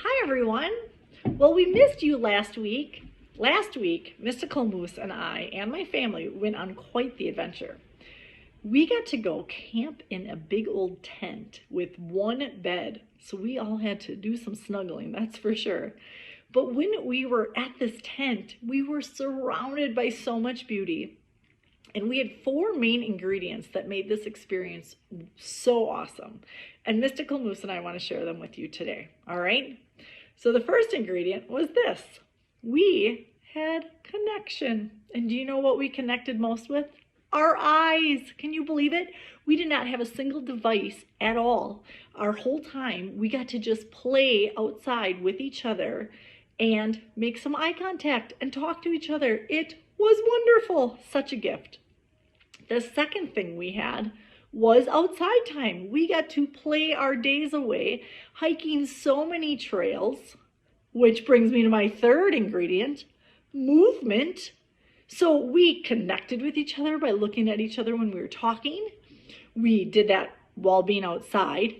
Hi everyone. Well, we missed you last week. Last week, Mystical Moose and I and my family went on quite the adventure. We got to go camp in a big old tent with one bed, so we all had to do some snuggling, that's for sure. But when we were at this tent, we were surrounded by so much beauty. And we had four main ingredients that made this experience so awesome. And Mystical Moose and I want to share them with you today. All right? So the first ingredient was this. We had connection. And do you know what we connected most with? Our eyes. Can you believe it? We did not have a single device at all. Our whole time, we got to just play outside with each other and make some eye contact and talk to each other. It was wonderful. Such a gift. The second thing we had was outside time. We got to play our days away, hiking so many trails, which brings me to my third ingredient, movement. So we connected with each other by looking at each other when we were talking. We did that while being outside.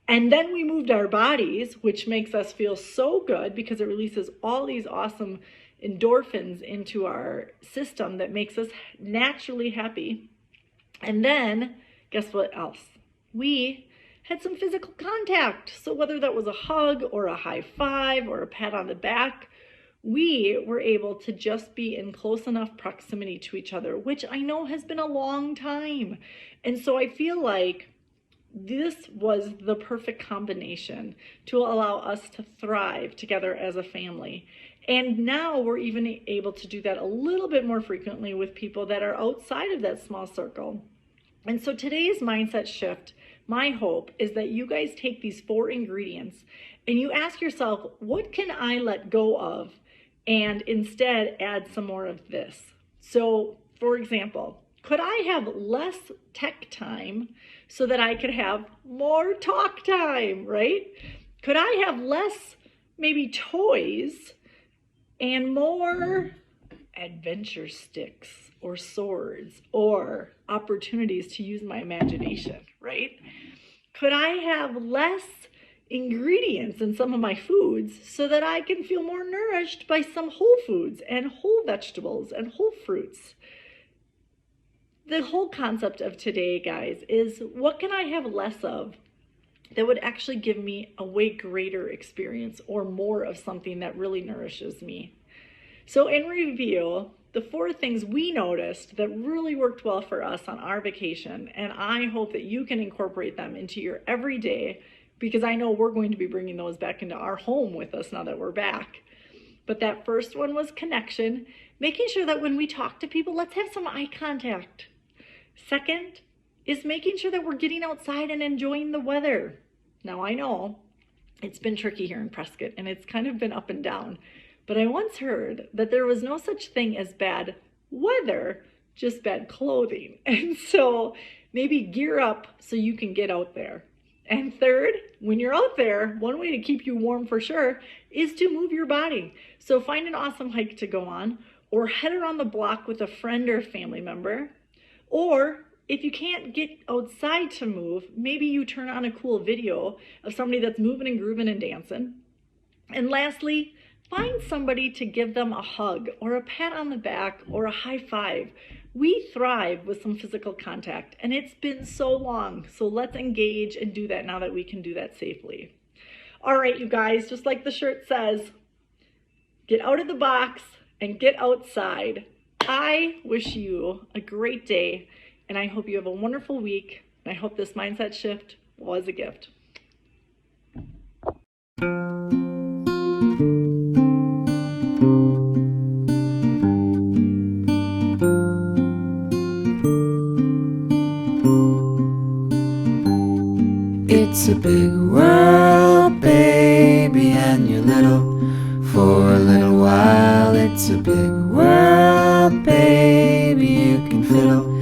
And then we moved our bodies, which makes us feel so good because it releases all these awesome endorphins into our system that makes us naturally happy. And then, guess what else? We had some physical contact. So whether that was a hug or a high five or a pat on the back, we were able to just be in close enough proximity to each other, which I know has been a long time. And so I feel like this was the perfect combination to allow us to thrive together as a family. And now we're even able to do that a little bit more frequently with people that are outside of that small circle. And so today's mindset shift, my hope is that you guys take these four ingredients and you ask yourself, what can I let go of and instead add some more of this? So for example, could I have less tech time so that I could have more talk time, right? Could I have less maybe toys and more adventure sticks or swords or opportunities to use my imagination, right? Could I have less ingredients in some of my foods so that I can feel more nourished by some whole foods and whole vegetables and whole fruits? The whole concept of today, guys, is what can I have less of that would actually give me a way greater experience or more of something that really nourishes me? So in review, the four things we noticed that really worked well for us on our vacation, and I hope that you can incorporate them into your everyday, because I know we're going to be bringing those back into our home with us now that we're back. But that first one was connection, making sure that when we talk to people, let's have some eye contact. Second is making sure that we're getting outside and enjoying the weather. Now I know it's been tricky here in Prescott and it's kind of been up and down, but I once heard that there was no such thing as bad weather, just bad clothing. And so maybe gear up so you can get out there. And third, when you're out there, one way to keep you warm for sure is to move your body. So find an awesome hike to go on or head around the block with a friend or family member. Or if you can't get outside to move, maybe you turn on a cool video of somebody that's moving and grooving and dancing. And lastly, find somebody to give them a hug or a pat on the back or a high five. We thrive with some physical contact and it's been so long. So let's engage and do that now that we can do that safely. All right, you guys, just like the shirt says, get out of the box and get outside. I wish you a great day, and I hope you have a wonderful week, and I hope this mindset shift was a gift. It's a big world, baby, and you're little for a little while. It's a big world, baby, you can fiddle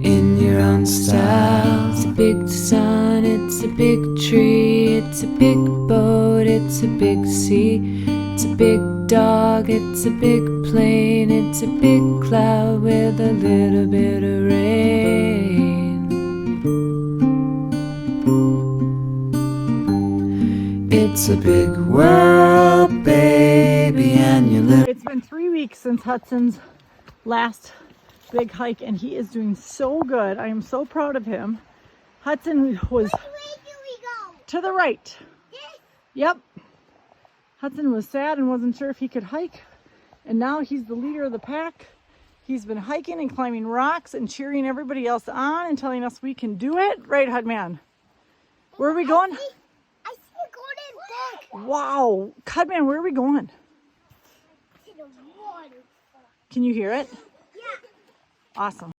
in your own style. It's a big sun, it's a big tree, it's a big boat, it's a big sea, it's a big dog, it's a big plane, it's a big cloud with a little bit of rain. It's a big world, baby, and your little. It's been 3 weeks since Hudson's last big hike, and he is doing so good. I am so proud of him. Hudson was Which way do we go? to the right. This? Yep. Hudson was sad and wasn't sure if he could hike, and now he's the leader of the pack. He's been hiking and climbing rocks and cheering everybody else on and telling us we can do it. Right, Hudman? Where are we going? I see a golden duck. Wow. Hudman, where are we going? To the water. Can you hear it? Yeah. Awesome.